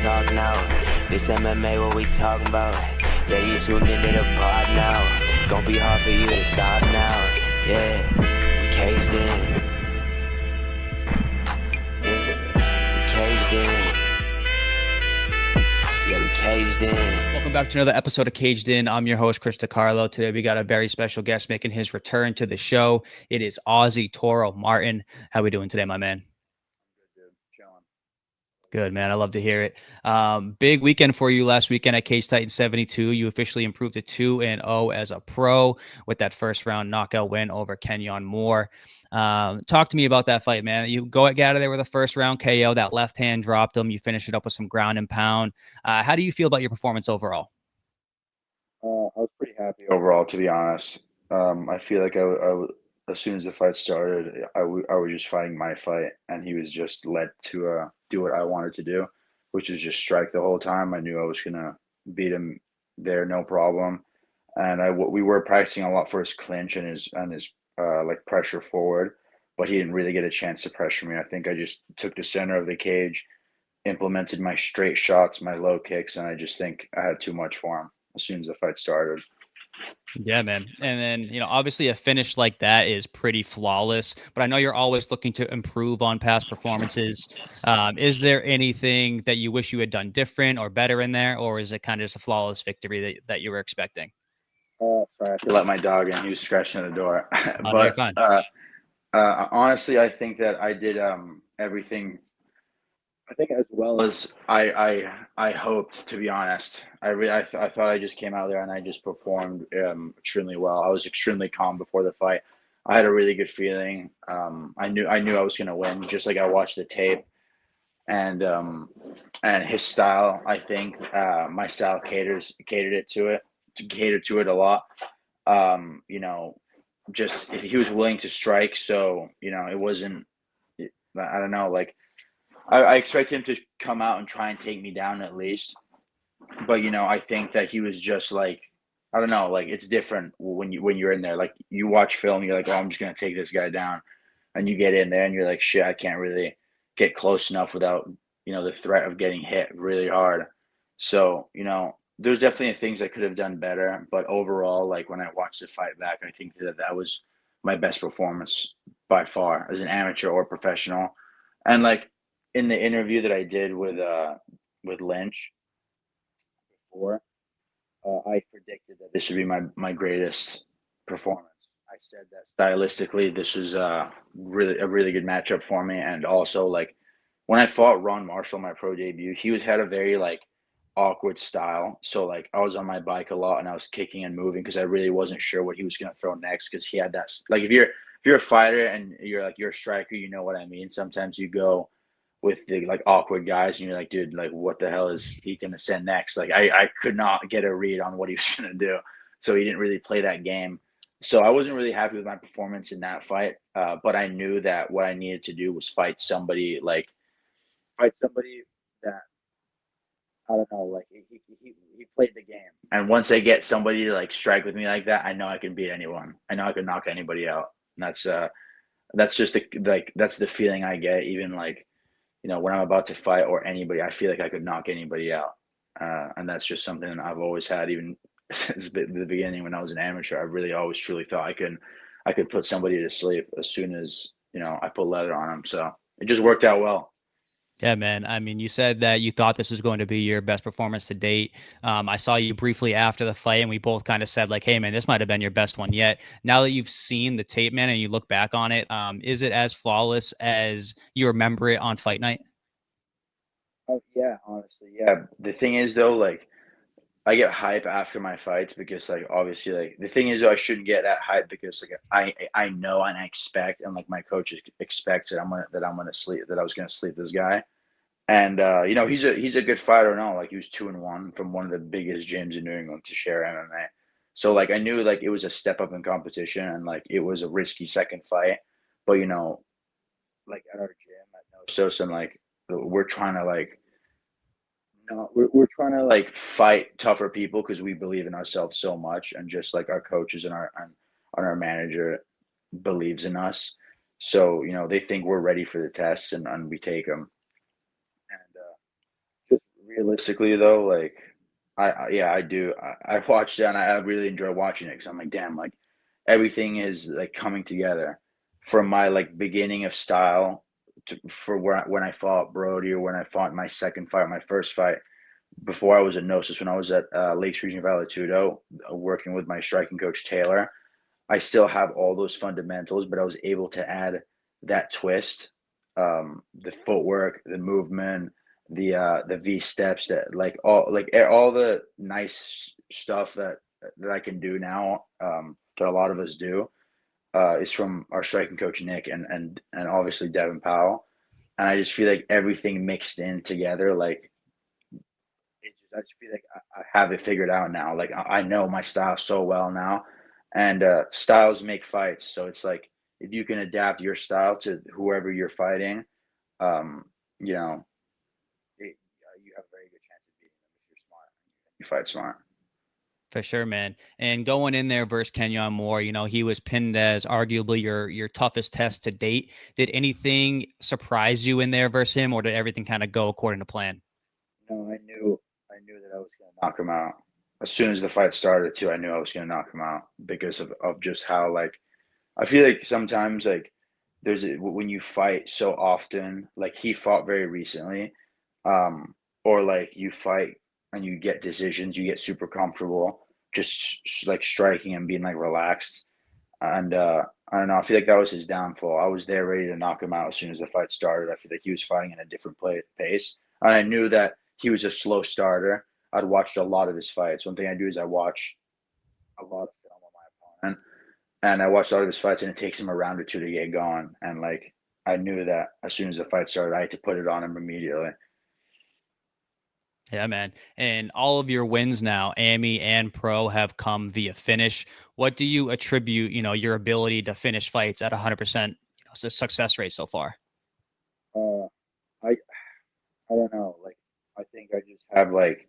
talk now. This MMA, what we talking about? Yeah, you tuned into the pod now. Gonna be hard for you to stop now. Yeah, we caged in. Yeah, we caged in. Yeah, we caged in. Welcome back to another episode of Caged In. I'm your host, DiCarlo. Today we got a very special guest making his return to the show. It is Ozzy Martin. How we doing today, my man? Good, man. I love to hear it. Big weekend for you last weekend at Cage Titan 72. You officially improved to 2-0 as a pro with that first round knockout win over Kenyon Moore. Talk to me about that fight, man. You get out of there with a first round KO. That left hand dropped him. You finish it up with some ground and pound. How do you feel about your performance overall? I was pretty happy overall, to be honest. I feel like as soon as the fight started, I was just fighting my fight, and he was just led to do what I wanted to do, which was just strike the whole time. I knew I was gonna beat him there, no problem. And we were practicing a lot for his clinch and his like pressure forward, but he didn't really get a chance to pressure me. I think I just took the center of the cage, implemented my straight shots, my low kicks, and I just think I had too much for him as soon as the fight started. Yeah, man. And then, obviously a finish like that is pretty flawless, but I know you're always looking to improve on past performances. Is there anything that you wish you had done different or better in there, or is it kind of just a flawless victory that you were expecting? Sorry, I have to let my dog in. He was scratching at the door. Oh, no, you're But fine. honestly, I think that I did everything. I think as well as I hoped, to be honest. I thought I just came out there and I just performed extremely well. I was extremely calm before the fight. I had a really good feeling. I knew I was gonna win, just like I watched the tape, and his style. I think my style catered to it a lot. You know, just if he was willing to strike, so it wasn't. I don't know, like. I expect him to come out and try and take me down at least. But I think that he was just like, I don't know, like it's different when you're in there. Like you watch film, you're like, oh, I'm just gonna take this guy down, and you get in there and you're like, shit, I can't really get close enough without the threat of getting hit really hard. So there's definitely things I could have done better, but overall, like when I watched the fight back, I think that was my best performance by far as an amateur or professional, and like in the interview that I did with Lynch before, I predicted that this would be my greatest performance. I said that stylistically, this was really a really good matchup for me, and also like when I fought Ron Marshall my pro debut, he had a very like awkward style. So like I was on my bike a lot and I was kicking and moving because I really wasn't sure what he was gonna throw next because he had that like if you're a fighter and you're a striker, you know what I mean. Sometimes you go with the like awkward guys and you're like, dude, like what the hell is he gonna send next? Like I could not get a read on what he was gonna do. So he didn't really play that game. So I wasn't really happy with my performance in that fight. But I knew that what I needed to do was fight somebody that I don't know, like he played the game. And once I get somebody to like strike with me like that, I know I can beat anyone. I know I can knock anybody out. And that's just that's the feeling I get, even like when I'm about to fight or anybody, I feel like I could knock anybody out. And that's just something that I've always had, even since the beginning when I was an amateur. I really always truly thought I could put somebody to sleep as soon as I put leather on them. So it just worked out well. Yeah, man. I mean, you said that you thought this was going to be your best performance to date. I saw you briefly after the fight, and we both kind of said, like, hey, man, this might have been your best one yet. Now that you've seen the tape, man, and you look back on it, is it as flawless as you remember it on fight night? Oh yeah, honestly, yeah. The thing is though, like I get hype after my fights because like obviously like the thing is though, I shouldn't get that hype because like I know and I expect and like my coach expects that I was gonna sleep this guy. And he's a good fighter now. Like he was 2-1 from one of the biggest gyms in New England to share MMA. So like I knew like it was a step up in competition and like it was a risky second fight. But like at our gym at No Sosa, like we're trying to like no, we're trying to like fight tougher people because we believe in ourselves so much, and just like our coaches and our manager believes in us. So they think we're ready for the tests, and we take them. And just realistically though, like yeah, I do. I watched that and I really enjoy watching it because I'm like, damn, like everything is like coming together from my like beginning of style for when I fought Brody or when I fought my second fight, my first fight before I was at Gnosis, when I was at Lakes Region Valley Tudo, working with my striking coach Taylor. I still have all those fundamentals, but I was able to add that twist, the footwork, the movement, the V steps, that all the nice stuff that I can do now, that a lot of us do, is from our striking coach Nick and obviously Devin Powell. And I just feel like everything mixed in together, like I just feel like I have it figured out now. Like I know my style so well now, and styles make fights. So it's like if you can adapt your style to whoever you're fighting, um, you know, you have a very good chance of beating them if you're smart. You fight smart. For sure, man. And going in there versus Kenyon Moore, he was pinned as arguably your toughest test to date. Did anything surprise you in there versus him, or did everything kind of go according to plan? No, I knew that I was going to knock him out as soon as the fight started. Too, I knew I was going to knock him out because of just how like I feel like sometimes like when you fight so often, like he fought very recently, or like you fight and you get decisions, you get super comfortable, just like striking and being like relaxed. And I don't know, I feel like that was his downfall. I was there ready to knock him out as soon as the fight started. I feel like he was fighting in a different pace. And I knew that he was a slow starter. I'd watched a lot of his fights. One thing I do is I watch a lot of film on my opponent, and I watched a lot of his fights, and it takes him a round or two to get going. And like I knew that as soon as the fight started, I had to put it on him immediately. Yeah, man. And all of your wins now, Ammy and Pro, have come via finish. What do you attribute, your ability to finish fights at 100%, success rate so far? Uh, I I don't know. Like I think I just have like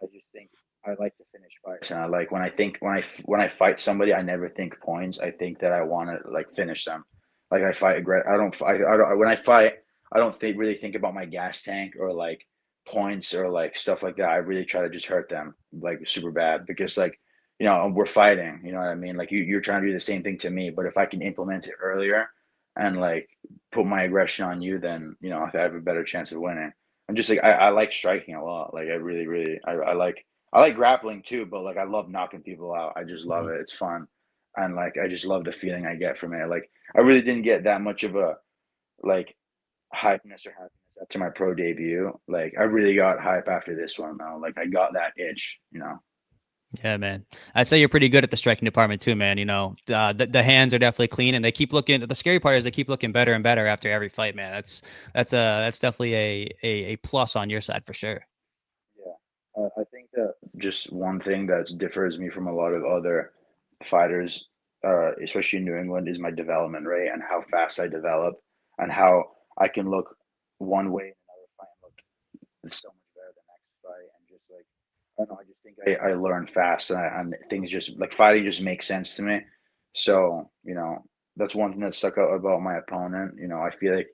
I just think I like to finish fights, and I like when I think when I fight somebody, I never think points. I think that I want to like finish them. Like I fight I don't when I fight, I don't really think about my gas tank or like points or like stuff like that. I really try to just hurt them like super bad because like we're fighting. You know what I mean? Like you're trying to do the same thing to me, but if I can implement it earlier and like put my aggression on you, then I have a better chance of winning. I'm just like I like striking a lot. Like I really, really I like grappling too, but like I love knocking people out. I just love it. It's fun. And like I just love the feeling I get from it. Like I really didn't get that much of a like hypeness or happiness after my pro debut. Like I really got hype after this one though. Like I got that itch. Yeah, man. I'd say you're pretty good at the striking department too, man. The hands are definitely clean, and they keep looking. The scary part is they keep looking better and better after every fight, man. That's definitely a plus on your side for sure. Yeah. I think that just one thing that differs me from a lot of other fighters, especially in New England, is my development rate and how fast I develop and how I can look one way in another fight and look so much better the next fight. And just like, I don't know, I just think I learn fast and things just like fighting just makes sense to me. So, that's one thing that stuck out about my opponent. I feel like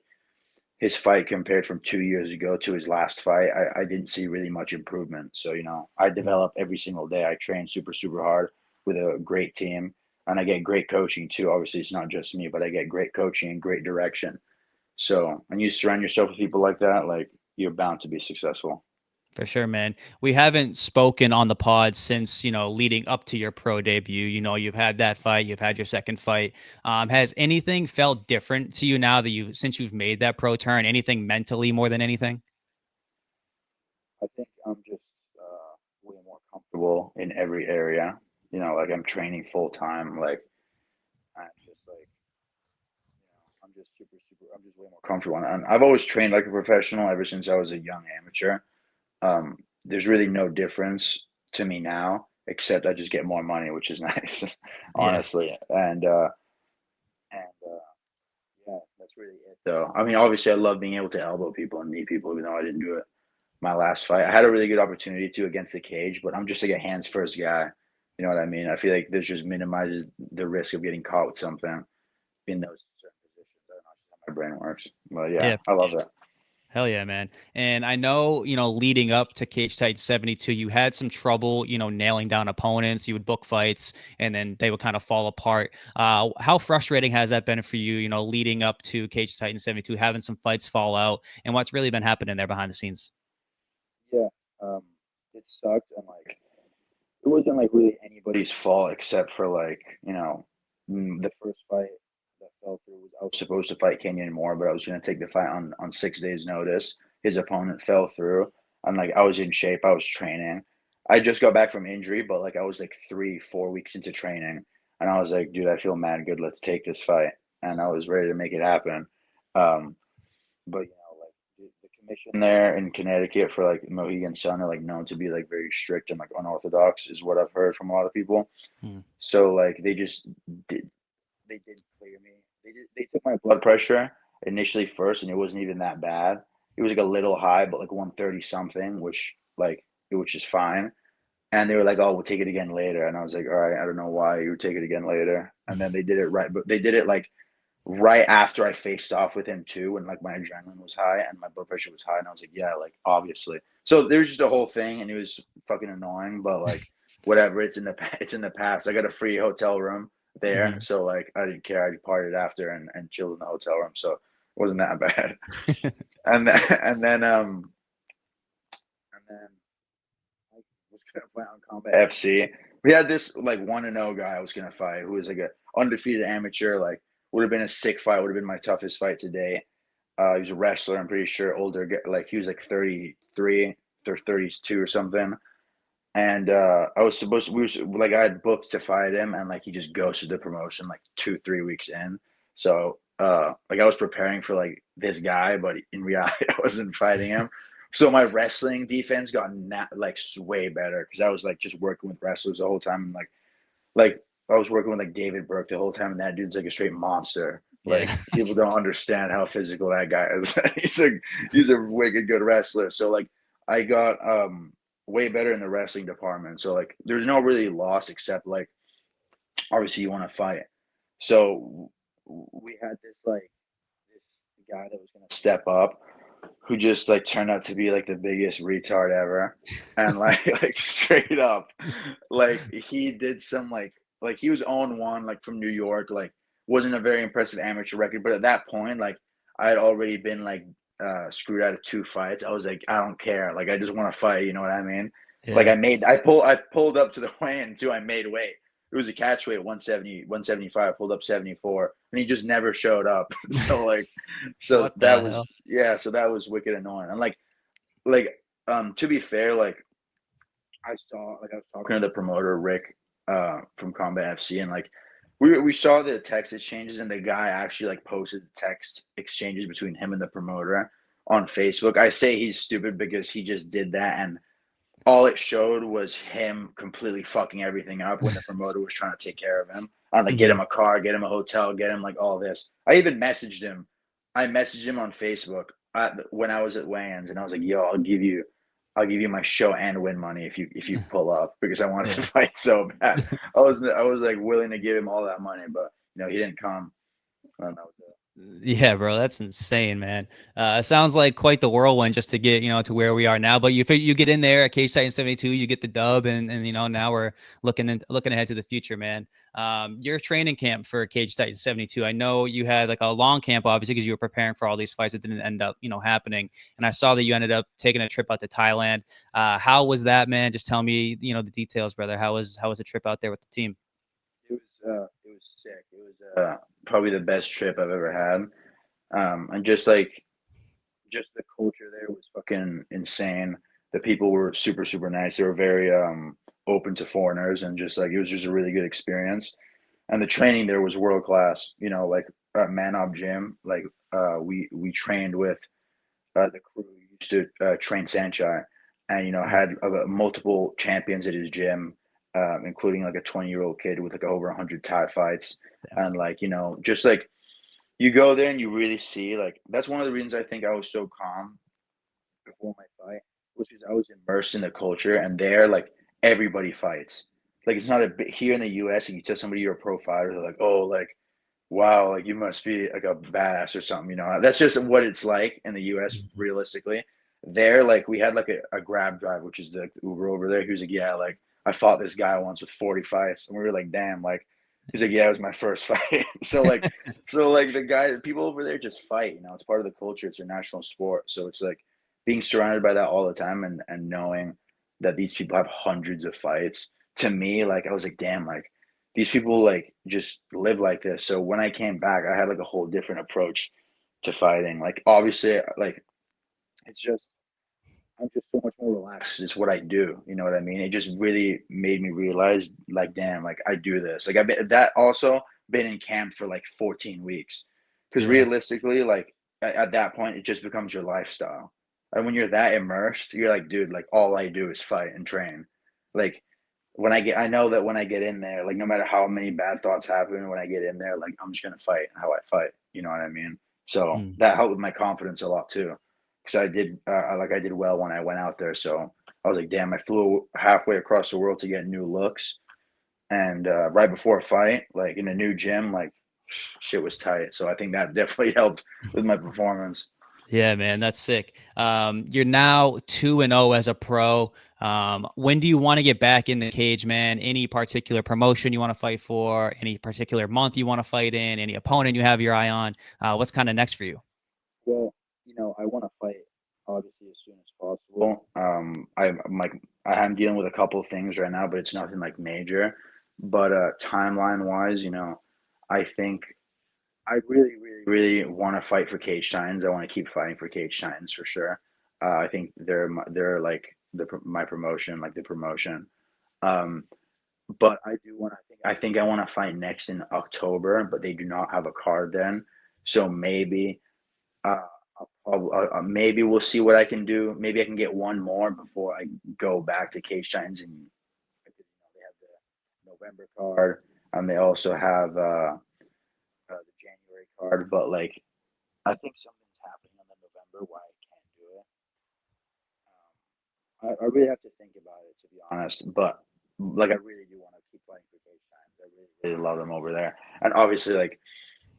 his fight compared from 2 years ago to his last fight, I didn't see really much improvement. So, I develop every single day. I train super, super hard with a great team and I get great coaching too. Obviously, it's not just me, but I get great coaching and great direction. So, when you surround yourself with people like that, like you're bound to be successful. For sure, man. We haven't spoken on the pod since, leading up to your pro debut. You've had that fight, you've had your second fight. Has anything felt different to you now that since you've made that pro turn? Anything mentally more than anything? I think I'm just way more comfortable in every area. Like I'm training full time. Like I'm just like I'm just super, super. I'm just way more comfortable, and I've always trained like a professional ever since I was a young amateur. There's really no difference to me now, except I just get more money, which is nice, Yeah. honestly. And yeah, that's really it, though. I mean, obviously, I love being able to elbow people and knee people, even though I didn't do it my last fight. I had a really good opportunity to against the cage, but I'm just like a hands first guy. You know what I mean? I feel like this just minimizes the risk of getting caught with something in those certain positions. I don't know how my brain works, but yeah, Yeah. I love that. Hell yeah, man. And I know, leading up to Cage Titan 72, you had some trouble, nailing down opponents. You would book fights and then they would kind of fall apart. How frustrating has that been for you, leading up to Cage Titan 72, having some fights fall out, and what's really been happening there behind the scenes? Yeah, um, it sucked, and like it wasn't like really anybody's fault except for like the first fight that fell through was I was supposed to fight Kenyon Moore, but I was gonna take the fight on 6 days' notice. His opponent fell through, and like I was in shape, I was training. I just got back from injury, but like I was like 3 4 weeks into training, and I was like, dude, I feel mad good. Let's take this fight, and I was ready to make it happen. Um, but like the commission there in Connecticut for like Mohegan Sun are like known to be like very strict and like unorthodox, is what I've heard from a lot of people. Hmm. So like did they did clear me. They took my blood pressure initially first, and it wasn't even that bad. It was like a little high, but like 130 something, which is fine. And they were like, "Oh, we'll take it again later." And I was like, "All right, I don't know why you would take it again later." And then they did it right, but they did it like right after I faced off with him too, and like my adrenaline was high and my blood pressure was high, and I was like, yeah, like obviously. So there's just a whole thing, and it was fucking annoying, but like whatever, it's in the past. I got a free hotel room there, Hmm. so like I didn't care. I partied after and chilled in the hotel room, so it wasn't that bad. And then and then I was gonna fight on Combat FC. We had this like 1-0 guy I was gonna fight who was like a undefeated amateur, like would have been a sick fight, would have been my toughest fight today. He was a wrestler, I'm pretty sure, older, like he was like 33 or 32 or something. And I was supposed to, we were like, I had booked to fight him, and like he just ghosted the promotion like 2 3 weeks in. So like I was preparing for like this guy, but in reality, I wasn't fighting him. So my wrestling defense got like way better because I was like just working with wrestlers the whole time, and like I was working with like David Burke the whole time, and that dude's like a straight monster. Yeah. Like people don't understand how physical that guy is. He's a wicked good wrestler. So like I got way better in the wrestling department. So like there's no really loss except like obviously you want to fight. So we had this guy that was gonna step up who just like turned out to be like the biggest retard ever. And like like straight up, like he did some like he was on one like from New York, like wasn't a very impressive amateur record, but at that point, like I had already been like screwed out of 2 fights. I was like, I don't care. Like I just want to fight, you know what I mean? Like Yeah. I pulled up to the weigh-in too. I made weight. It was a catch weight 170, 175, pulled up 74, and he just never showed up. So like so What that the was hell? yeah, so that was wicked annoying. And like to be fair, like I was talking to the promoter Rick from Combat FC, and like we saw the text exchanges, and the guy actually like posted text exchanges between him and the promoter on Facebook. I say he's stupid because he just did that, and all it showed was him completely fucking everything up when the promoter was trying to take care of him. On like get Hmm. him a car, get him a hotel, get him like all this. I even messaged him. I messaged him on Facebook when I was at weigh-ins, and I was like, "Yo, I'll give you my show and win money if you pull up," because I wanted to Yeah. fight so bad. I was like willing to give him all that money, but he didn't come. And that was it. Yeah, bro, that's insane, man. It sounds like quite the whirlwind just to get, to where we are now. But you get in there at Cage Titan 72, you get the dub, and now we're looking ahead to the future, man. Your training camp for Cage Titan 72. I know you had like a long camp, obviously, because you were preparing for all these fights that didn't end up, happening. And I saw that you ended up taking a trip out to Thailand. How was that, man? Just tell me, the details, brother. How was the trip out there with the team? It was sick. It was probably the best trip I've ever had. And just the culture there was fucking insane. The people were super super nice. They were very open to foreigners, and just like it was just a really good experience. And the training there was world class. Like Man Up Gym. Like we trained with the crew who used to train Sanchai, and Mm. had multiple champions at his gym, including like a 20-year-old kid with like over 100 Thai fights. Yeah. And like just like you go there and you really see, like that's one of the reasons I think I was so calm before my fight, was because I was immersed in the culture, and there like everybody fights. Like it's not a bit here in the US, and you tell somebody you're a pro fighter, they're like, oh, wow, like you must be like a badass or something, you know. That's just what it's like in the US Mhm. realistically. There, like we had like a grab drive, which is the Uber over there. He was like, yeah, like I fought this guy once with 40 fights. And we were like, damn, like he's like, yeah, it was my first fight. So like the guy people over there just fight, you know, it's part of the culture, it's a national sport. So it's like being surrounded by that all the time and knowing that these people have hundreds of fights, to me, like I was like, damn, like these people like just live like this. So when I came back, I had like a whole different approach to fighting. Like obviously, like it's just I'm just so much more relaxed 'cause it's what I do. You know what I mean? It just really made me realize, like, damn, like I do this. Like I've been that also been in camp for like 14 weeks. Because Yeah. realistically, like at that point, it just becomes your lifestyle. And when you're that immersed, you're like, dude, like all I do is fight and train. Like I know that when I get in there, like no matter how many bad thoughts happen, when I get in there, like I'm just gonna fight how I fight. You know what I mean? So Mm. that helped with my confidence a lot too, because I did well when I went out there. So I was like, damn, I flew halfway across the world to get new looks, and right before a fight, like in a new gym, like shit was tight. So I think that definitely helped with my performance. Yeah, man, that's sick. You're now 2-0 as a pro. When do you want to get back in the cage, man? Any particular promotion you want to fight for? Any particular month you want to fight in? Any opponent you have your eye on? What's kind of next for you? Well, you know, I want to fight obviously as soon as possible. I'm like I'm dealing with a couple of things right now, but it's nothing like major. But timeline wise, you know, I think I really, really, really want to fight for cage titans. I want to keep fighting for cage titans for sure. I think they're like my promotion, like the promotion. Um, but I do want to I think I want to fight next in October, but they do not have a card then. So maybe uh, maybe we'll see what I can do. Maybe I can get one more before I go back to Cage Titans, and because, you know, they have the November card, and they also have the January card. But like, I think something's happening on the November why I can't do it. I really have to think about it, to be honest. But like, I really do want to keep fighting for Cage Titans. I really, really love them over there, and obviously, like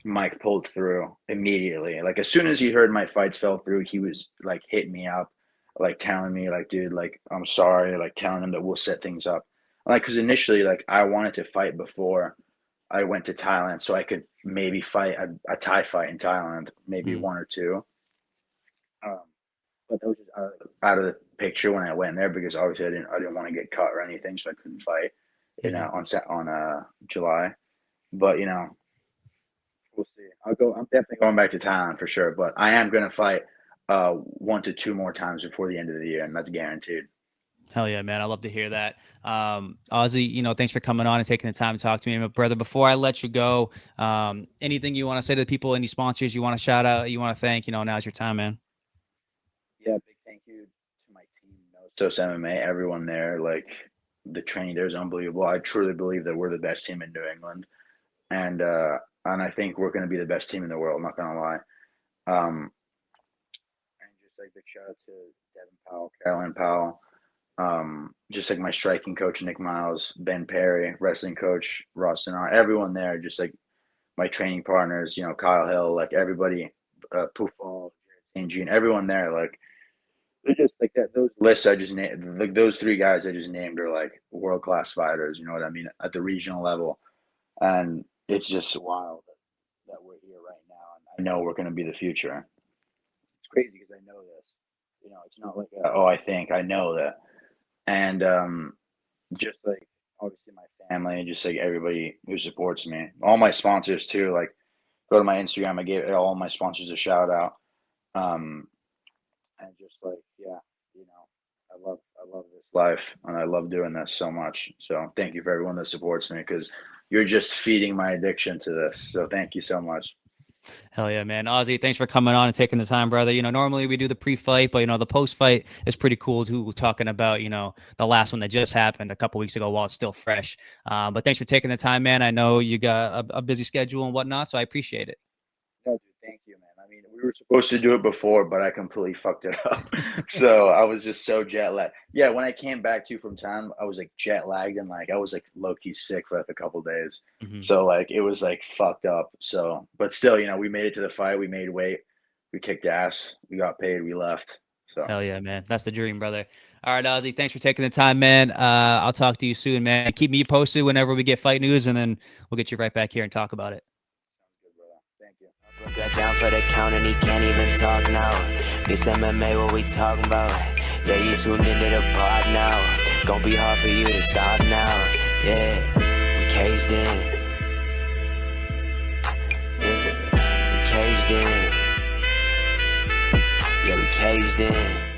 Mike pulled through immediately. Like as soon as he heard my fights fell through, he was like hitting me up, like telling me like, dude, like I'm sorry, like telling him that we'll set things up. Like because initially, like I wanted to fight before I went to Thailand, so I could maybe fight a Thai fight in Thailand, maybe Mm. one or two. Um, but that was just out of the picture when I went there because obviously I didn't want to get cut or anything, so I couldn't fight in Mhm. on July. But you know, we'll see. I'll go. I'm definitely going back to Thailand for sure, but I am going to fight 1 to 2 more times before the end of the year, and that's guaranteed. Hell yeah, man. I love to hear that. Ozzy, thanks for coming on and taking the time to talk to me. My brother, before I let you go, anything you want to say to the people, any sponsors you want to shout out, you want to thank, now's your time, man. Yeah, big thank you to my team, Sos MMA, everyone there. Like the training there is unbelievable. I truly believe that we're the best team in New England, and I think we're going to be the best team in the world. I'm not going to lie. Um, and just like big shout out to Devin Powell, Carolyn Powell. Just like my striking coach Nick Miles, Ben Perry, wrestling coach Ross Sinar, everyone there, just like my training partners, Kyle Hill, like everybody, Poofall, St. Jean, everyone there, like they're just like that. Those lists I just named, like those three guys I just named are like world class fighters. You know what I mean at the regional level, and it's just wild that we're here right now, and I know we're going to be the future. It's crazy because I know this. It's not like I think I know that, and just like obviously my family, just like everybody who supports me, all my sponsors too. Like go to my Instagram, I gave all my sponsors a shout out. Um, and just like I love this life, and I love doing this so much. So thank you for everyone that supports me because you're just feeding my addiction to this. So thank you so much. Hell yeah, man. Ozzy, thanks for coming on and taking the time, brother. Normally we do the pre-fight, but the post-fight is pretty cool too, talking about, the last one that just happened a couple weeks ago while it's still fresh. But thanks for taking the time, man. I know you got a busy schedule and whatnot, so I appreciate it. No, dude, thank you, man. I mean, we we were supposed to do it before, but I completely fucked it up. So I was just so jet lagged. Yeah, when I came back from town, I was like jet lagged and like I was like low key sick for like a couple days. So like it was like fucked up. So, but still, you know, we made it to the fight. We made weight. We kicked ass. We got paid. We left. So Hell yeah, man. That's the dream, brother. All right, Ozzy, thanks for taking the time, man. I'll talk to you soon, man. Keep me posted whenever we get fight news, and then we'll get you right back here and talk about it. thank you. Got down for the count and he can't even talk now. This MMA, what we talking about? Yeah, you tuned into the pod now. Gonna be hard for you to stop now. Yeah, we caged in. Yeah, we caged in. Yeah, we caged in.